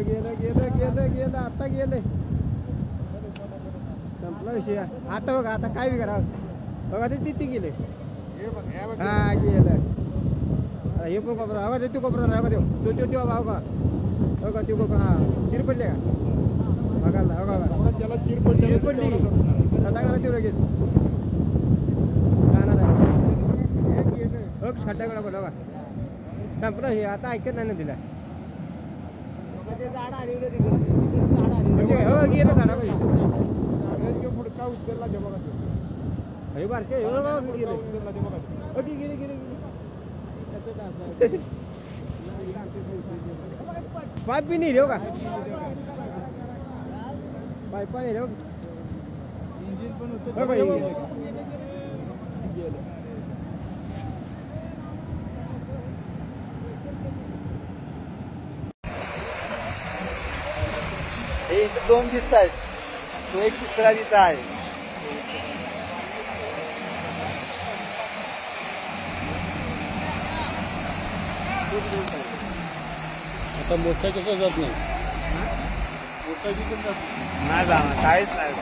गेलं गेलं गेलं गेलं गेलं आता गेले संपला विषय आता बघा आता काय करावं बघा ते तिथे गेले हा गेलं हे पण कोपरा हवा तू कोपरा हवा देऊ तो तो तेव्हा भाव का हो का तू कोपरा हा चिर पडले का बघायला हो का त्याला चिर पडली खड्डा तेव लगेच हो खड्डा करा बोला बघा संपलं हे आता ऐकत नाही ना तिला झाड आली म्हणजे हो गेलं झाडामध्ये पुढचा उचलला ते बघा हे बारके गेले गेले पाईप भी नहीं होगा पाईप नहीं होगा इंजिन पण होतं हे इथं दोन दिसत आहेत तो एक तिसरा तिथं आहे आता मोठा कसं जात नाही मोठा नाही जाणार काहीच नाही